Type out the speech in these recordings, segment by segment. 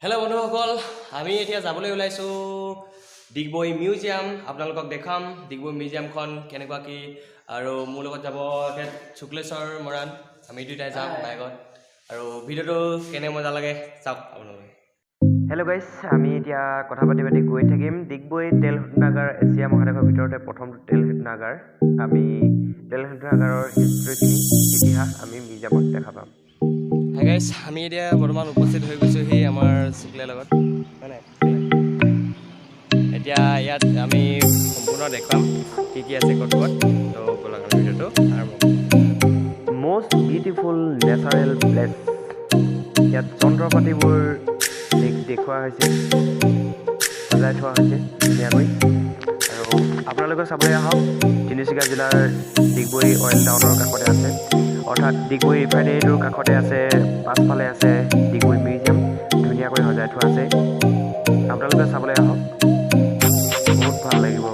Hello' বন্ধুসকল, আমি এতিয়া যাবলৈ ওলাইছোঁ ডিগবৈ মিউজিয়াম। আপোনালোকক দেখাম ডিগবৈ মিউজিয়ামখন কেনেকুৱা কি, আৰু মোৰ লগত যাব শুক্লেশ্বৰ মৰাণ। আমি দুয়োটাই যাম বাইকত, আৰু ভিডিঅ'টো কেনে মজা লাগে চাওক আপোনালোকে। হেল্ল' গাইজ, আমি এতিয়া কথা পাতি গৈ থাকিম ডিগবৈ তেল শোধনাগাৰ। এছিয়া মহাদেশৰ ভিতৰতে প্ৰথমটো তেল শোধনাগাৰ। আমি তেল শোধনাগাৰৰ হিষ্ট্ৰীখিনি ইতিহাস আমি মিউজিয়ামত দেখা পাম। হাই গাইজ, আমি এতিয়া বৰ্তমান উপস্থিত হৈ গৈছোঁ সেই আমাৰ শুক্লেৰ লগত, হয় নাই? এতিয়া ইয়াত আমি সম্পূৰ্ণ দেখুৱাম কি কি আছে ক'ত ক'ত। তো ব'লক আমি ভিডিঅ'টো আৰম্ভ কৰিম। Most beautiful natural place. ইয়াত যন্ত্ৰ পাতিবোৰ দেখুওৱা হৈছে, সজাই থোৱা হৈছে ধুনীয়াকৈ। আৰু আপোনালোকে চাবলৈ আহক, তিনিচুকীয়া জিলাৰ ডিগবৈ অইল টাউনৰ কাষতে আছে, অৰ্থাৎ ডিগবৈ ৰিফাইনেৰীটোৰ কাষতে আছে। পাছফালে আছে ডিগবৈ মিউজিয়াম, ধুনীয়াকৈ সজাই থোৱা আছে। আপোনালোকে চাবলৈ আহক, বহুত ভাল লাগিব।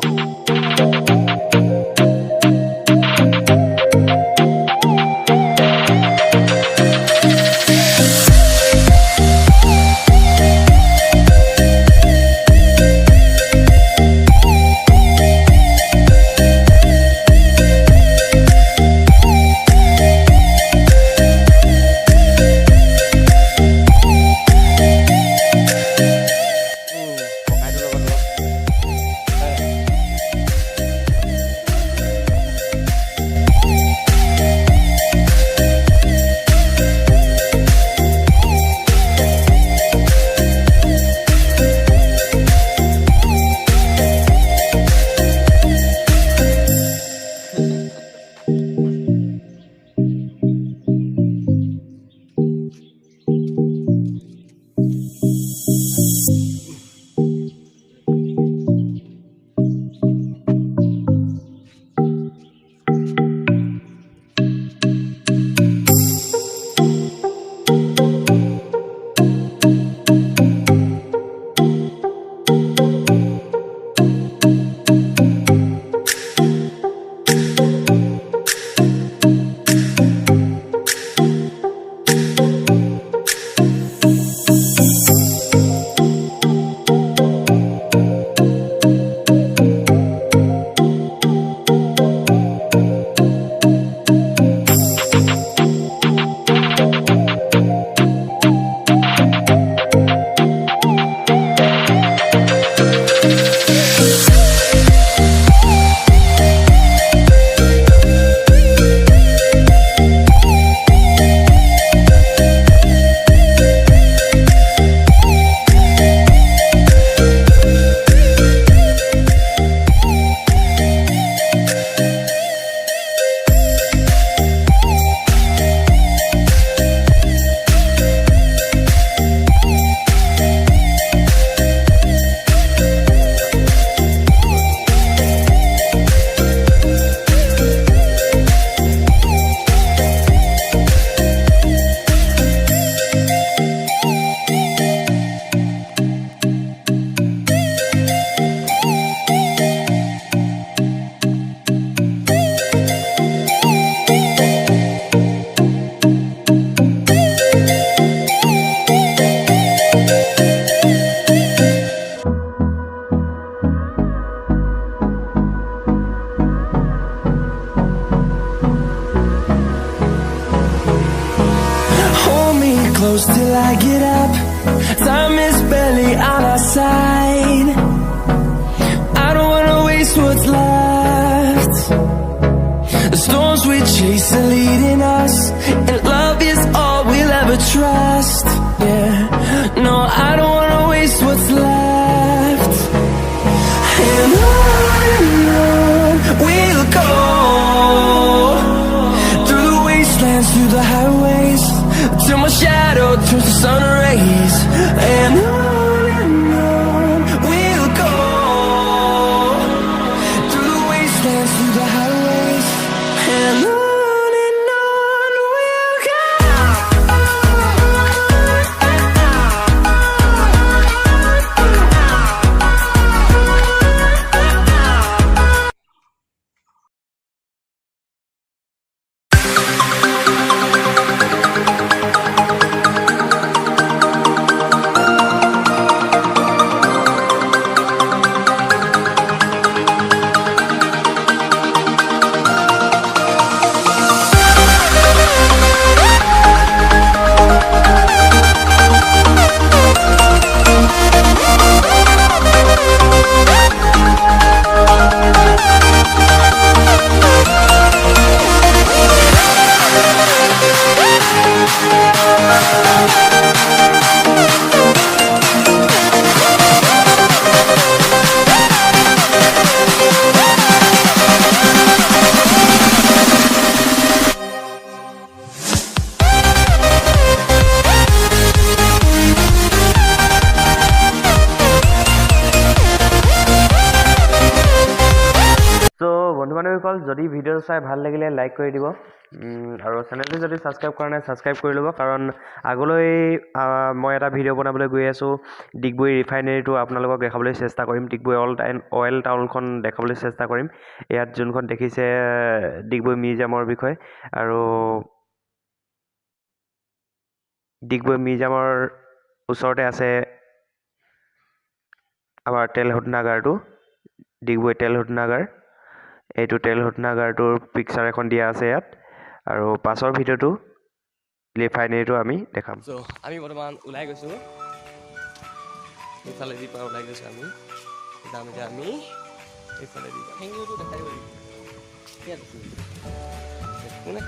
Close till I get up. Time is barely on our side. I don't wanna waste what's left. The storms we chase are leading us, and love is all we'll ever trust. Yeah, no, I don't wanna waste what's left. And on we'll go, through the wastelands, through the highways, till my shadow turns to sun rays. And on we'll go, through the wastelands, through the highways. And on we'll go. যদি ভিডিঅ'টো চাই ভাল লাগিলে like কৰি দিব আৰু চেনেলটো যদি ছাবস্ক্ৰাইব কৰা নাই ছাবস্ক্ৰাইব কৰি ল'ব কাৰণ আগলৈ মই এটা ভিডিঅ' বনাবলৈ গৈ আছোঁ ডিগবৈ ৰিফাইনেৰীটো আপোনালোকক দেখাবলৈ চেষ্টা কৰিম ডিগবৈ অইল টাউনখন দেখাবলৈ চেষ্টা কৰিম ইয়াত যোনখন দেখিছে ডিগবৈ মিউজিয়ামৰ বিষয়ে আৰু ডিগবৈ মিউজিয়ামৰ ওচৰতে আছে আমাৰ তেল শোধনাগাৰটো ডিগবৈ তেল শোধনাগাৰ এইটো তেল শোধনাগাৰটোৰ পিকচাৰ এখন দিয়া আছে ইয়াত আৰু পাছৰ ভিডিঅ'টো ৰিফাইনেৰীটো আমি দেখাম চ' আমি বৰ্তমান ওলাই গৈছোঁ এইফালে দি পৰা ওলাই গৈছোঁ আমি যাম এতিয়া আমি এইফালে দি হেংগিংটো দেখাই দিব লাগিব কোনে